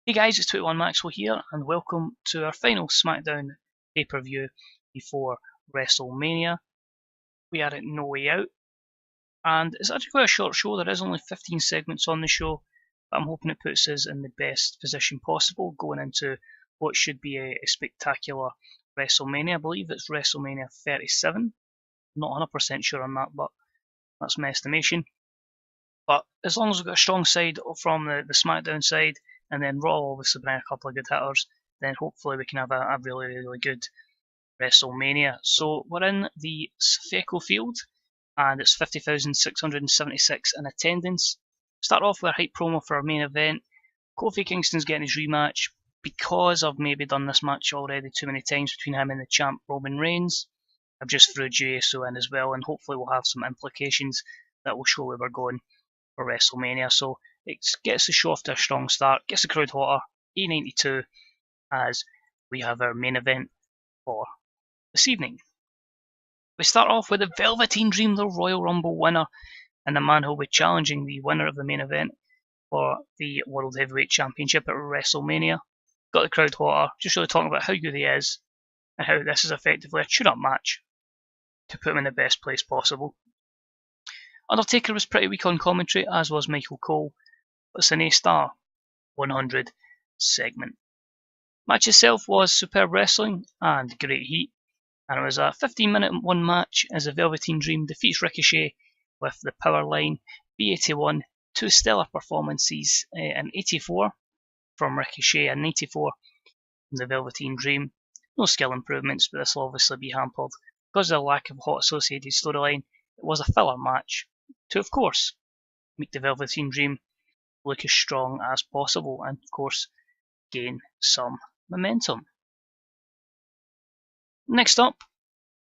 Hey guys, it's 21 Maxwell here, and welcome to our final SmackDown pay-per-view before WrestleMania. We are at No Way Out, and it's actually quite a short show. There is only 15 segments on the show, but I'm hoping it puts us in the best position possible going into what should be a spectacular WrestleMania. I believe it's WrestleMania 37. Not 100% sure on that, but that's my estimation. But as long as we've got a strong side from the SmackDown side, and then Raw obviously bring a couple of good hitters, then hopefully we can have a really good WrestleMania. So we're in the Safeco Field, and it's 50,676 in attendance. Start off with a hype promo for our main event. Kofi Kingston's getting his rematch. Because I've maybe done this match already too many times between him and the champ Roman Reigns, I've just threw Jey Uso in as well, and hopefully we'll have some implications that will show where we're going for WrestleMania. So it gets the show off to a strong start, gets the crowd hotter, A92, as we have our main event for this evening. We start off with the Velveteen Dream, the Royal Rumble winner, and the man who will be challenging the winner of the main event for the World Heavyweight Championship at WrestleMania. Got the crowd hotter, just really talking about how good he is, and how this is effectively a tune-up match to put him in the best place possible. Undertaker was pretty weak on commentary, as was Michael Cole, but it's an A-star 100 segment. Match itself was superb wrestling and great heat, and it was a 15-minute one match as the Velveteen Dream defeats Ricochet with the power line, B81, two stellar performances in 84 from Ricochet and 94 from the Velveteen Dream. No skill improvements, but this will obviously be hampered because of the lack of hot associated storyline. It was a filler match to, of course, make the Velveteen Dream look as strong as possible and, of course, gain some momentum. Next up,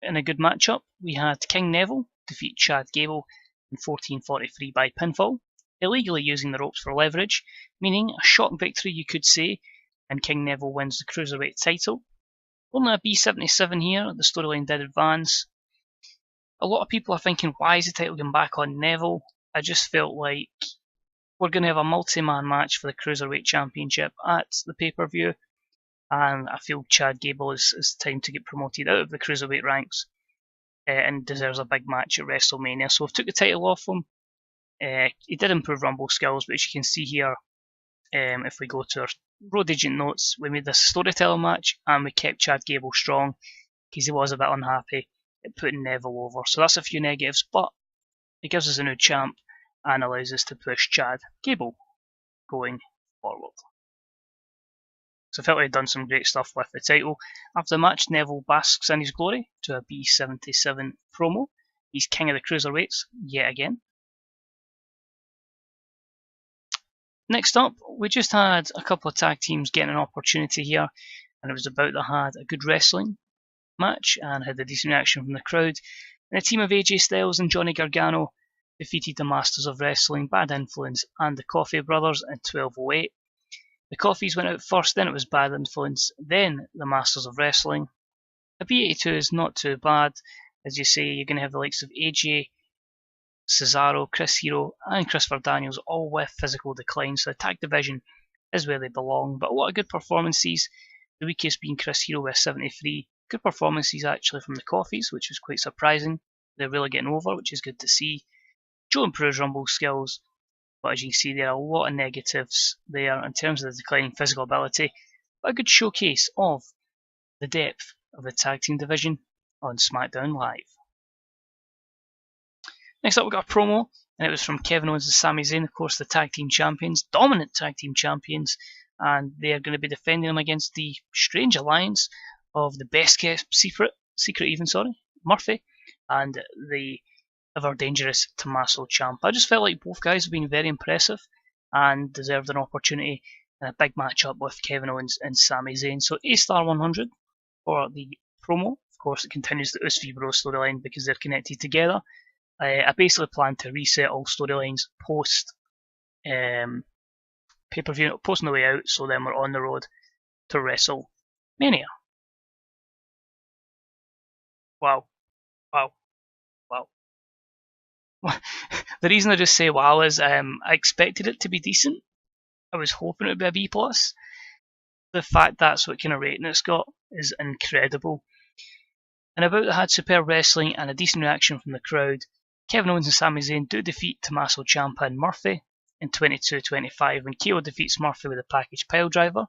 in a good matchup, we had King Neville defeat Chad Gable in 14:43 by pinfall, illegally using the ropes for leverage, meaning a shock victory you could say, and King Neville wins the Cruiserweight title. Only a B77 here, the storyline did advance. A lot of people are thinking, why is the title going back on Neville? I just felt like we're going to have a multi-man match for the Cruiserweight Championship at the pay-per-view, and I feel Chad Gable is time to get promoted out of the Cruiserweight ranks and deserves a big match at WrestleMania. So we've took the title off him. He did improve Rumble skills, but as you can see here, if we go to our road agent notes, we made this storytelling match and we kept Chad Gable strong because he was a bit unhappy at putting Neville over. So that's a few negatives, but it gives us a new champ and allows us to push Chad Gable going forward. So I felt like he'd done some great stuff with the title. After the match, Neville basks in his glory to a B77 promo. He's king of the Cruiserweights yet again. Next up, we just had a couple of tag teams getting an opportunity here, and it was about that had a good wrestling match and had a decent reaction from the crowd. And a team of AJ Styles and Johnny Gargano defeated the Masters of Wrestling, Bad Influence, and the Coffee Brothers in 12:08. The Coffees went out first, then it was Bad Influence, then the Masters of Wrestling. A B82 is not too bad. As you say, you're going to have the likes of AJ, Cesaro, Chris Hero, and Christopher Daniels all with physical decline, so the tag division is where they belong. But a lot of good performances, the weakest being Chris Hero with 73. Good performances actually from the Coffees, which was quite surprising. They're really getting over, which is good to see. Joe improves Rumble skills, but as you can see, there are a lot of negatives there in terms of the declining physical ability, but a good showcase of the depth of the tag team division on SmackDown Live. Next up, we got a promo, and it was from Kevin Owens and Sami Zayn, of course, the tag team champions, dominant tag team champions, and they are going to be defending them against the strange alliance of the best kept secret Murphy, and the ever dangerous Tommaso Ciampa. I just felt like both guys have been very impressive and deserved an opportunity in a big matchup with Kevin Owens and Sami Zayn. So A-star 100 for the promo. Of course, it continues the Us Bros storyline because they're connected together. I basically plan to reset all storylines post pay-per-view, post No Way Out, so then we're on the road to WrestleMania. Wow. The reason I just say wow is I expected it to be decent, I was hoping it would be a B+. The fact that's what kind of rating it's got is incredible. And about it had superb wrestling and a decent reaction from the crowd. Kevin Owens and Sami Zayn do defeat Tommaso Ciampa and Murphy in 22-25 when KO defeats Murphy with a package piledriver.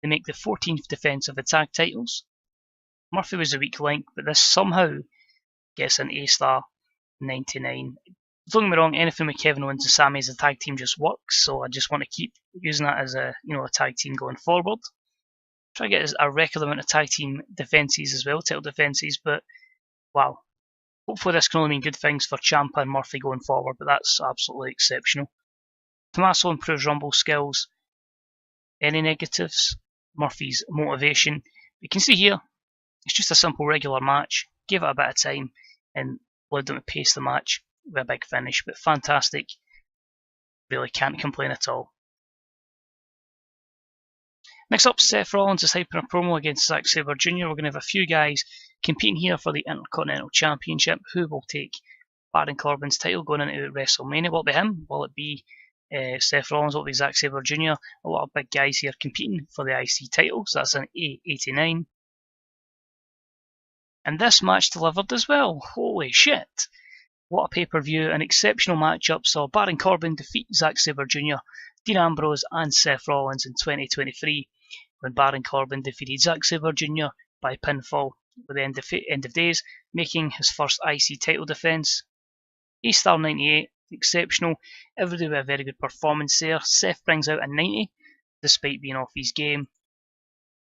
They make the 14th defence of the tag titles. Murphy was a weak link, but this somehow gets an A-star 99. Don't get me wrong, anything with Kevin Owens and Sami as a tag team just works, so I just want to keep using that as a tag team going forward. Try to get a record amount of tag team defences as well, title defences, but wow. Hopefully this can only mean good things for Ciampa and Murphy going forward, but that's absolutely exceptional. Tommaso improves Rumble skills. Any negatives? Murphy's motivation. You can see here, it's just a simple regular match. Give it a bit of time and allowed them to pace the match with a big finish, but fantastic. Really can't complain at all. Next up, Seth Rollins is hyping a promo against Zack Sabre Jr. We're going to have a few guys competing here for the Intercontinental Championship. Who will take Baron Corbin's title going into WrestleMania? Will it be him? Will it be Seth Rollins? Will it be Zack Sabre Jr.? A lot of big guys here competing for the IC title, so that's an A89. And this match delivered as well. Holy shit! What a pay-per-view. An exceptional matchup saw Baron Corbin defeat Zack Sabre Jr., Dean Ambrose and Seth Rollins in 2023 when Baron Corbin defeated Zack Sabre Jr. by pinfall with the end of days, making his first IC title defence. A-star 98, exceptional. Everybody with a very good performance there. Seth brings out a 90 despite being off his game.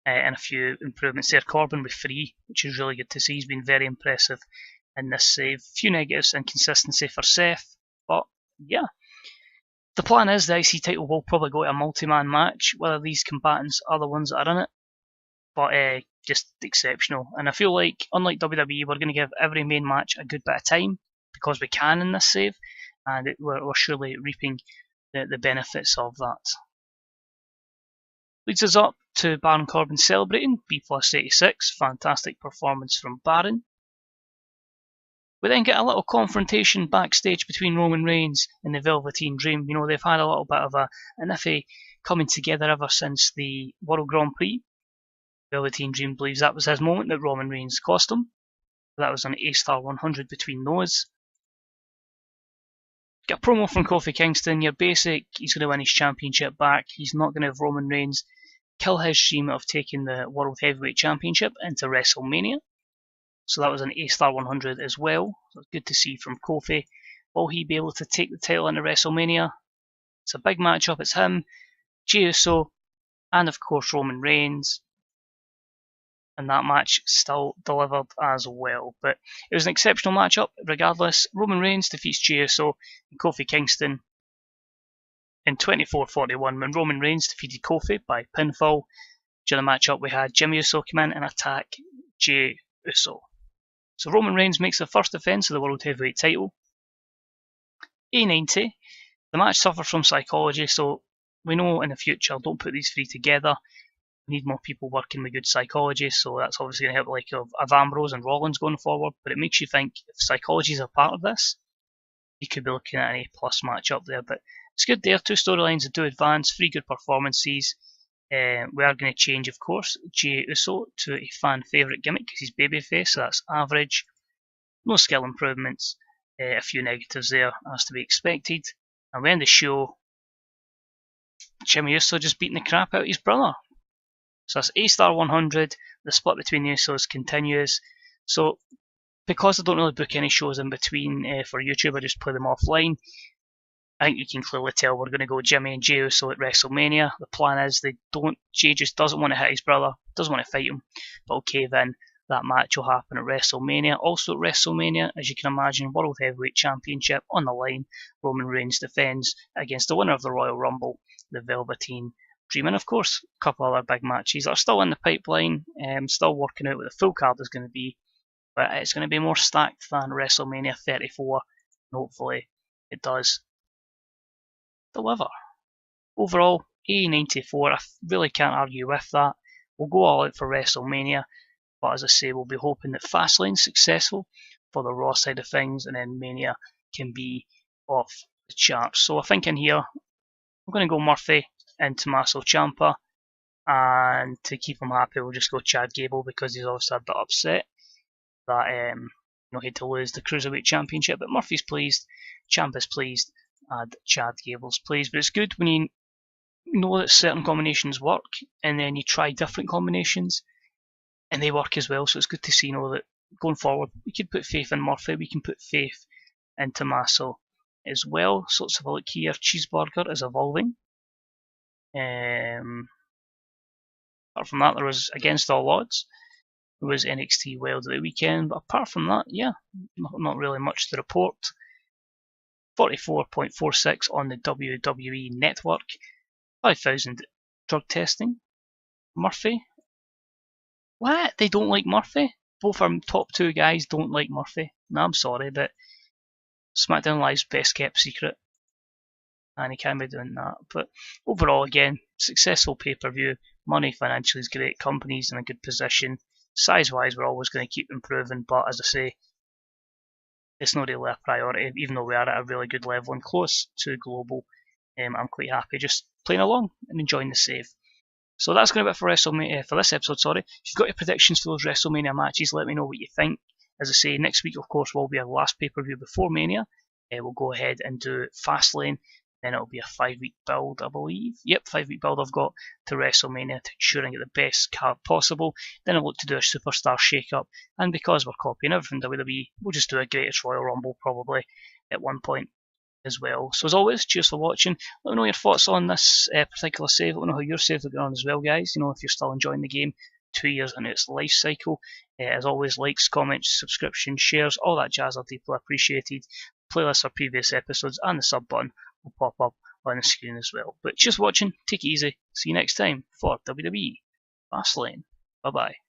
And a few improvements there. Corbin with 3, which is really good to see. He's been very impressive in this save. Few negatives and consistency for Seth, but yeah. The plan is the IC title will probably go to a multi-man match, whether these combatants are the ones that are in it, but just exceptional. And I feel like, unlike WWE, we're going to give every main match a good bit of time, because we can in this save, and we're surely reaping the benefits of that. Leads us up to Baron Corbin celebrating, B+86, fantastic performance from Baron. We then get a little confrontation backstage between Roman Reigns and the Velveteen Dream. You know, they've had a little bit of an iffy coming together ever since the World Grand Prix. Velveteen Dream believes that was his moment that Roman Reigns cost him. That was an A-star 100 between those. Get a promo from Kofi Kingston. You're basic, he's going to win his championship back. He's not going to have Roman Reigns kill his dream of taking the World Heavyweight Championship into WrestleMania. So that was an A-star 100 as well. So it's good to see from Kofi. Will he be able to take the title into WrestleMania? It's a big matchup. It's him, Jey Uso, and of course Roman Reigns. And that match still delivered as well. But it was an exceptional matchup regardless. Roman Reigns defeats Jey Uso and Kofi Kingston in 24-41 when Roman Reigns defeated Kofi by pinfall. During the matchup we had Jimmy Uso come in and attack Jey Uso. So Roman Reigns makes the first defence of the World Heavyweight title. A90. The match suffers from psychology, so we know in the future, don't put these three together. We need more people working with good psychology, so that's obviously going to help the like of Ambrose and Rollins going forward. But it makes you think if psychology is a part of this, you could be looking at an A+ match up there. But it's good there. 2 storylines that do advance, 3 good performances. We are going to change, of course, Jey Uso to a fan favourite gimmick because he's babyface, so that's average. No skill improvements, a few negatives there, as to be expected. And we end the show, Jimmy Uso just beating the crap out of his brother. So that's A-star 100, the split between the Usos continues. So, because I don't really book any shows in between for YouTube, I just play them offline. I think you can clearly tell we're going to go Jimmy and Jey Uso at WrestleMania. The plan is Jey just doesn't want to hit his brother, doesn't want to fight him. But okay then, that match will happen at WrestleMania. Also at WrestleMania, as you can imagine, World Heavyweight Championship on the line. Roman Reigns defends against the winner of the Royal Rumble, the Velveteen Dream. And of course, a couple other big matches are still in the pipeline. Still working out what the full card is going to be. But it's going to be more stacked than WrestleMania 34. And hopefully it does deliver. Overall, A94, I really can't argue with that. We'll go all out for WrestleMania, but as I say, we'll be hoping that Fastlane's successful for the Raw side of things, and then Mania can be off the charts. So I think in here, I'm going to go Murphy and Tommaso Ciampa. And to keep him happy, we'll just go Chad Gable because he's obviously a bit upset that he had to lose the Cruiserweight Championship. But Murphy's pleased, Ciampa's pleased, and Chad Gable's pleased. But it's good when you know that certain combinations work and then you try different combinations and they work as well. So it's good to see, that going forward we could put faith in Murphy, we can put faith in Tommaso as well. So let's have a look here. Cheeseburger is evolving. Apart from that, there was Against All Odds. It was NXT Wild at the weekend, but apart from that, yeah, not really much to report. 44.46 on the WWE Network. 5,000 drug testing. Murphy. What? They don't like Murphy? Both our top two guys don't like Murphy. No, I'm sorry, but SmackDown Live's best kept secret. And he can't be doing that. But overall, again, successful pay-per-view. Money financially is great. Company's in a good position. Size-wise, we're always going to keep improving. But as I say, it's not really a priority, even though we are at a really good level and close to global. I'm quite happy just playing along and enjoying the save. So that's going to be it for WrestleMania, for this episode, sorry. If you've got your predictions for those WrestleMania matches, let me know what you think. As I say, next week, of course, will be our last pay-per-view before Mania. We'll go ahead and do Fastlane. Then it'll be a 5-week build, I believe. Yep, 5-week build I've got to WrestleMania to ensure I get the best card possible. Then I'll look to do a Superstar Shake-Up. And because we're copying everything WWE, we'll just do a Greatest Royal Rumble probably at one point as well. So as always, cheers for watching. Let me know your thoughts on this particular save. Let me know how your saves are going on as well, guys. If you're still enjoying the game 2 years into its life cycle. As always, likes, comments, subscriptions, shares, all that jazz are deeply appreciated. Playlists of previous episodes and the sub button will pop up on the screen as well. But cheers for watching, take it easy, see you next time for WWE Fastlane. Bye bye.